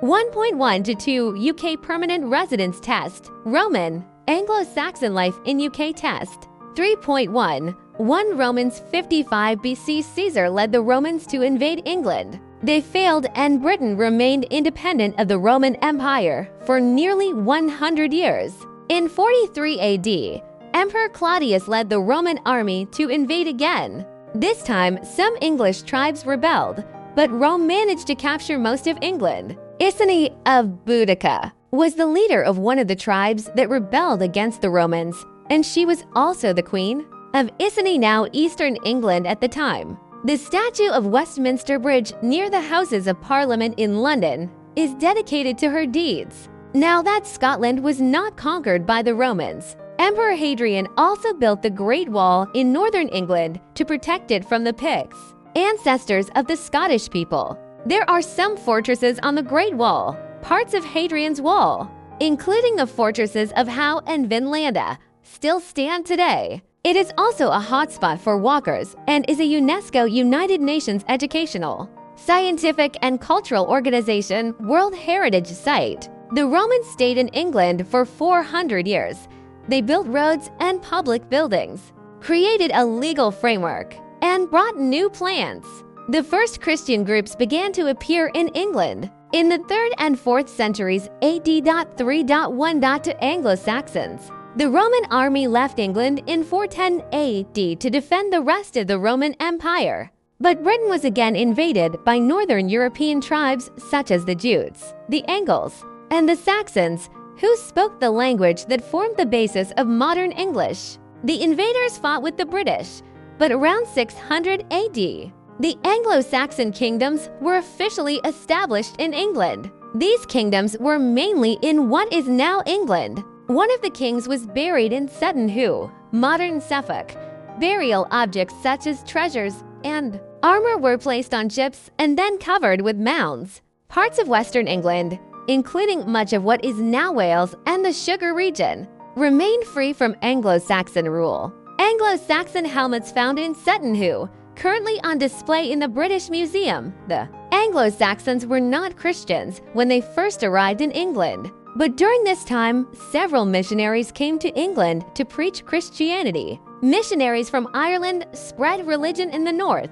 1.1 to 2 UK Permanent Residence Test, Roman, Anglo-Saxon Life in UK Test. 3.1 1 Romans 55 BC Caesar led the Romans to invade England. They failed and Britain remained independent of the Roman Empire for nearly 100 years. In 43 AD, Emperor Claudius led the Roman army to invade again. This time, some English tribes rebelled, but Rome managed to capture most of England. Iceni of Boudicca was the leader of one of the tribes that rebelled against the Romans, and she was also the queen of Iceni, now Eastern England at the time. The statue of Westminster Bridge near the Houses of Parliament in London is dedicated to her deeds. Now that Scotland was not conquered by the Romans, Emperor Hadrian also built the Great Wall in northern England to protect it from the Picts, ancestors of the Scottish people. There are some fortresses on the Great Wall, parts of Hadrian's Wall, including the fortresses of Howe and Vindolanda, still stand today. It is also a hotspot for walkers and is a UNESCO United Nations Educational, Scientific and Cultural Organization World Heritage Site. The Romans stayed in England for 400 years. They built roads and public buildings, created a legal framework, and brought new plants. The first Christian groups began to appear in England in the 3rd and 4th centuries AD. 3.1 to Anglo-Saxons. The Roman army left England in 410 AD to defend the rest of the Roman Empire. But Britain was again invaded by northern European tribes such as the Jutes, the Angles, and the Saxons, who spoke the language that formed the basis of modern English. The invaders fought with the British, but around 600 AD, the Anglo-Saxon kingdoms were officially established in England. These kingdoms were mainly in what is now England. One of the kings was buried in Sutton Hoo, modern Suffolk. Burial objects such as treasures and armor were placed on ships and then covered with mounds. Parts of Western England, including much of what is now Wales and the Sugar region, remained free from Anglo-Saxon rule. Anglo-Saxon helmets found in Sutton Hoo, currently on display in the British Museum. The Anglo-Saxons were not Christians when they first arrived in England, but during this time, several missionaries came to England to preach Christianity. Missionaries from Ireland spread religion in the north.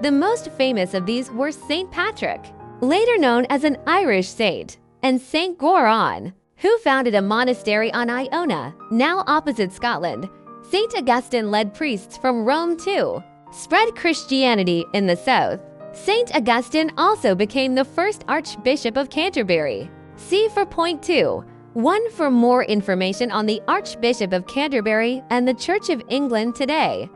The most famous of these were St. Patrick, later known as an Irish saint, and St. Goran, who founded a monastery on Iona, now opposite Scotland. St. Augustine led priests from Rome too, spread Christianity in the south. St. Augustine also became the first Archbishop of Canterbury. See for point 2. 1 for more information on the Archbishop of Canterbury and the Church of England today.